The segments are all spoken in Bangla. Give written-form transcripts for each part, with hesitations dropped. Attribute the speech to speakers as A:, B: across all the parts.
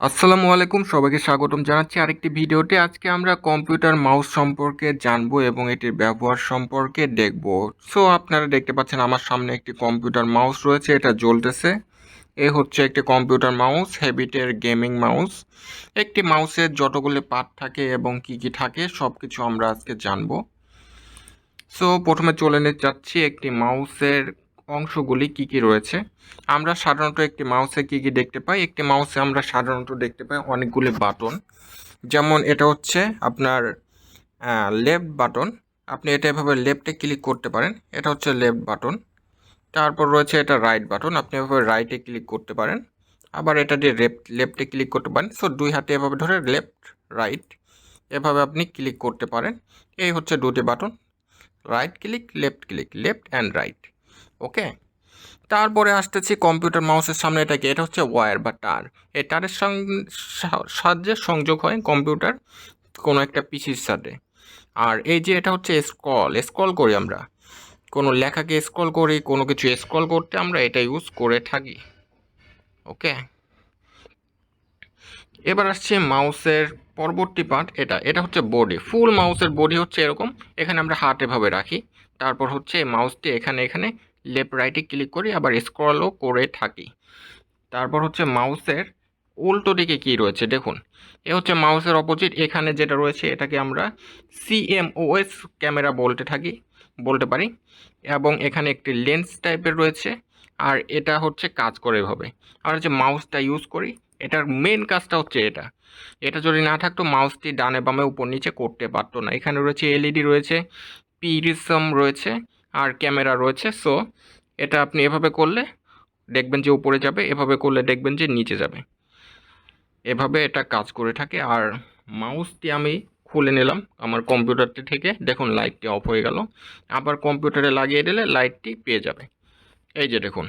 A: আসসালামু আলাইকুম, সবাইকে স্বাগতম জানাচ্ছি আরেকটি ভিডিওতে। আজকে আমরা কম্পিউটার মাউস সম্পর্কে জানবো এবং এটির ব্যবহার সম্পর্কে দেখব। সো আপনারা দেখতে পাচ্ছেন আমার সামনে একটি কম্পিউটার মাউস রয়েছে, এটা জ্বলতেছে। এ হচ্ছে একটি কম্পিউটার মাউস, হেবিটের গেমিং মাউস। একটি মাউসের যতগুলো পার্ট থাকে এবং কি কি থাকে সব কিছু আমরা আজকে জানবো। সো প্রথমে চলে নিতে যাচ্ছি একটি মাউসের অংশগুলি কি কি রয়েছে। আমরা সাধারণত একটি মাউসে কি কি দেখতে পাই? একটি মাউসে আমরা সাধারণত দেখতে পাই অনেকগুলি বাটন। যেমন এটা হচ্ছে আপনার লেফট বাটন। আপনি এটা এভাবে লেফটে ক্লিক করতে পারেন, এটা হচ্ছে লেফট বাটন। তারপর রয়েছে এটা রাইট বাটন, আপনি এভাবে রাইটে ক্লিক করতে পারেন। আবার এটা দিয়ে লেফটে ক্লিক করতে পারেন। সো দুই হাতে এভাবে ধরে লেফট রাইট এভাবে আপনি ক্লিক করতে পারেন। এই হচ্ছে দুটি button, right click, left and right. Okay, তারপরে আসতেছি কম্পিউটার মাউসের সামনে। এটা হচ্ছে ওয়্যার বা তার। এই তারের সাহায্যে সংযোগ হয় কম্পিউটার কোনো একটা পিসির সাথে। আর এই যে এটা হচ্ছে স্ক্রল করি আমরা, কোনো লেখাকে স্ক্রল করি, কোনো কিছু স্ক্রল করতে আমরা এটা ইউজ করে থাকি। ওকে, এবার আসছে মাউসের পরবর্তী পার্ট। এটা হচ্ছে বডি। ফুল মাউসের বডি হচ্ছে এরকম। এখানে আমরা হাত এভাবে রাখি, তারপর হচ্ছে মাউসটি এখানে লেফট রাইটে ক্লিক করি, আবার স্ক্রলও করে থাকি। তারপর হচ্ছে মাউসের উল্টো দিকে কী রয়েছে দেখুন। এ হচ্ছে মাউসের অপোজিট। এখানে যেটা রয়েছে এটাকে আমরা CMOS ক্যামেরা বলতে পারি। এবং এখানে একটি লেন্স টাইপের রয়েছে। আর এটা হচ্ছে কাজ করে এভাবে। আমরা যে মাউসটা ইউজ করি, এটার মেন কাজটা হচ্ছে এটা যদি না থাকতো মাউসটি ডানে বামে উপর নিচে করতে পারতো না। এখানে রয়েছে LED রয়েছে, পিরিসম রয়েছে, আর ক্যামেরা রয়েছে। সো এটা আপনি এভাবে করলে দেখবেন যে উপরে যাবে, এভাবে করলে দেখবেন যে নিচে যাবে। এভাবে এটা কাজ করে থাকে। আর মাউসটি আমি খুলে নিলাম আমার কম্পিউটারটি থেকে, দেখুন লাইটটি অফ হয়ে গেল। আবার কম্পিউটারে লাগিয়ে দিলে লাইটটি পেয়ে যাবে। এই যে দেখুন,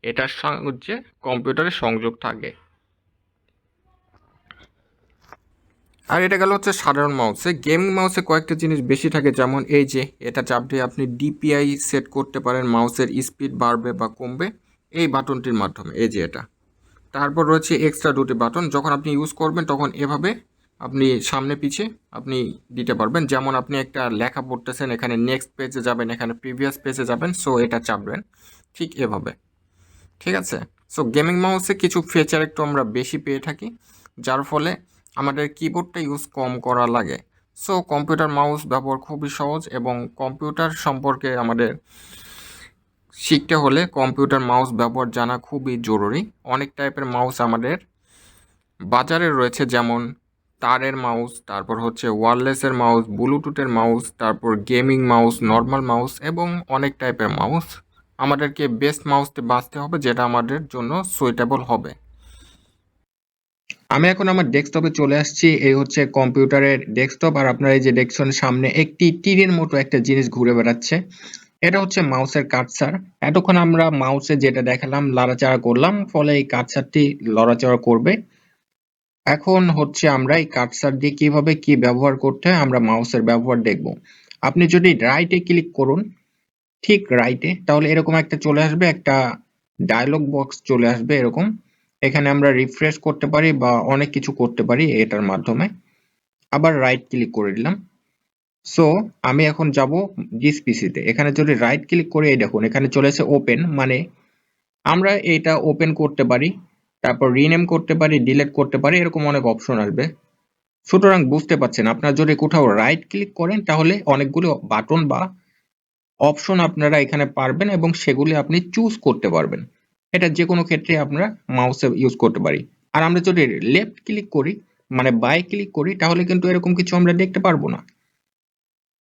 A: এটার সাহায্যে কম্পিউটারে সংযোগ থাকে। আর এটা গেল হচ্ছে সাধারণ মাউসে। গেমিং মাউসে কয়েকটা জিনিস বেশি থাকে, যেমন এই যে এটা চাপ দিয়ে আপনি DPI সেট করতে পারেন, মাউসের স্পিড বাড়বে বা কমবে এই বাটনটির মাধ্যমে। এই যে এটা। তারপর রয়েছে এক্সট্রা দুটি বাটন, যখন আপনি ইউজ করবেন তখন এভাবে আপনি সামনে পিছে আপনি দিতে পারবেন। যেমন আপনি একটা লেখা পড়তেছেন, এখানে নেক্সট পেজে যাবেন, এখানে প্রিভিয়াস পেজে যাবেন। সো এটা চাপবেন ঠিক এভাবে। ঠিক আছে। সো গেমিং মাউসে কিছু ফিচার একটু আমরা বেশি পেয়ে থাকি, যার ফলে আমাদের কিবোর্ডটা ইউজ কম করা লাগে। সো কম্পিউটার মাউস ব্যবহার খুবই সহজ, এবং কম্পিউটার সম্পর্কে আমাদের শিখতে হলে কম্পিউটার মাউস ব্যবহার জানা খুবই জরুরি। অনেক টাইপের মাউস আমাদের বাজারে রয়েছে, যেমন তারের মাউস, তারপর হচ্ছে ওয়্যারলেসের মাউস, ব্লুটুথের মাউস, তারপর গেমিং মাউস, নর্মাল মাউস এবং অনেক টাইপের মাউস। আমাদেরকে বেস্ট মাউসটি বাছতে হবে যেটা আমাদের জন্য সুইটেবল হবে। আমি এখন আমার ডেস্কটপে চলে আসছি। এই হচ্ছে কম্পিউটারের ডেস্কটপ। আর আপনার এই যে ডেস্কটপের সামনে একটি তীরের মতো একটা জিনিস ঘুরে বেড়াচ্ছে, এটা হচ্ছে মাউসের কার্সার। এতক্ষণ আমরা মাউসে যেটা দেখালাম লড়াচাড়া করলাম, ফলে এই কার্সারটি লড়াচাড়া করবে। এখন হচ্ছে আমরা এই কার্সার দিয়ে কিভাবে কি ব্যবহার করতে হয় আমরা মাউসের ব্যবহার দেখব। আপনি যদি রাইটে ক্লিক করুন, ঠিক রাইটে, তাহলে এরকম একটা চলে আসবে, একটা ডায়লগ বক্স চলে আসবে এরকম। এখানে আমরা রিফ্রেশ করতে পারি বা অনেক কিছু করতে পারি এটার মাধ্যমে। আবার রাইট ক্লিক করে দিলাম। সো আমি এখন যাব দিস পিসিতে। এখানে যদি রাইট ক্লিক করে এই দেখুন এখানে চলে এসে ওপেন, মানে আমরা এটা ওপেন করতে পারি, তারপর রিনেম করতে পারি, ডিলিট করতে পারি, এরকম অনেক অপশন আসবে। সুতরাং বুঝতে পারছেন, আপনারা যদি কোথাও রাইট ক্লিক করেন তাহলে অনেকগুলো বাটন বা অপশন আপনারা এখানে পারবেন এবং সেগুলি আপনি চুজ করতে পারবেন। এটা যে কোনো ক্ষেত্রে আমরা মাউসে ইউজ করতে পারি। আর আমরা যদি লেফট ক্লিক করি, মানে বাই ক্লিক করি, তাহলে কিন্তু এরকম কিছু আমরা দেখতে পারবো না।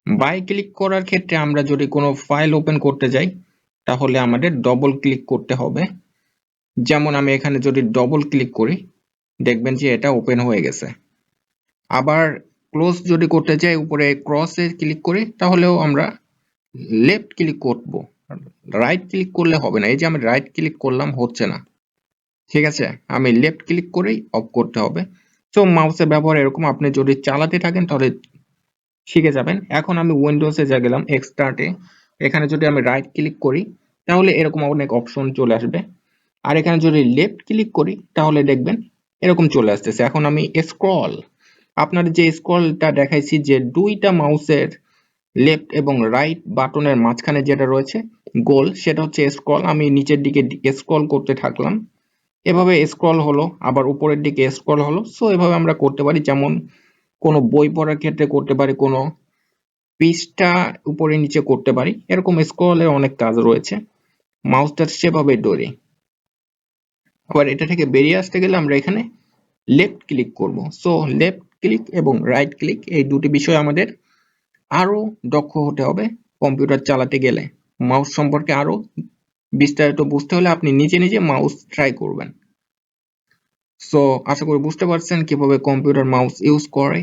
A: বাই ক্লিক করার ক্ষেত্রে আমরা যদি কোনো ফাইল ওপেন করতে যাই তাহলে আমাদের ডবল ক্লিক করতে হবে। যেমন আমি এখানে যদি ডবল ক্লিক করি, দেখবেন যে এটা ওপেন হয়ে গেছে। আবার ক্লোজ যদি করতে চাই, উপরে ক্রসে ক্লিক করি, তাহলেও আমরা লেফট ক্লিক করব, রাইট ক্লিক করলে হবে না। এই যে আমি রাইট ক্লিক করলাম, হচ্ছে না। ঠিক আছে, আমি লেফট ক্লিক করেই অফ করতে হবে। সো মাউসের ব্যবহার এরকম, আপনি যদি চালাতে থাকেন তাহলে শিখে যাবেন। এখন আমি উইন্ডোজে যা গেলাম এক্সট্রাটে, এখানে যদি আমি রাইট ক্লিক করি তাহলে এরকম অনেক অপশন চলে আসবে। আর এখানে যদি লেফট ক্লিক করি তাহলে দেখবেন এরকম চলে আসতেছে। এখন আমি স্ক্রল, আপনার যে স্ক্রলটা দেখাইছি যে দুইটা মাউসের লেফট এবং রাইট বাটনের মাঝখানে যেটা রয়েছে গোল, সেটা হচ্ছে স্ক্রল। আমি নিচের দিকে স্ক্রল করতে থাকলাম, এভাবে স্ক্রল হলো, আবার উপরের দিকে স্ক্রল হলো। সো এভাবে আমরা করতে পারি, যেমন কোনো বই পড়ার ক্ষেত্রে করতে পারি, কোনো পৃষ্ঠা উপরে নিচে করতে পারি, এরকম স্ক্রলের অনেক কাজ রয়েছে। মাউসটা সেভাবে ধরে আবার এটা থেকে বেরিয়ে আসতে গেলে আমরা এখানে লেফট ক্লিক করব। সো লেফট ক্লিক এবং রাইট ক্লিক এই দুটি বিষয় আমাদের আরো দক্ষ হতে হবে কম্পিউটার চালাতে গেলে। মাউস সম্পর্কে আরো বিস্তারিত বুঝতে হলে আপনি নিজে নিজে মাউস ট্রাই করবেন। সো আশা করি বুঝতে পারছেন কিভাবে কম্পিউটার মাউস ইউজ করে।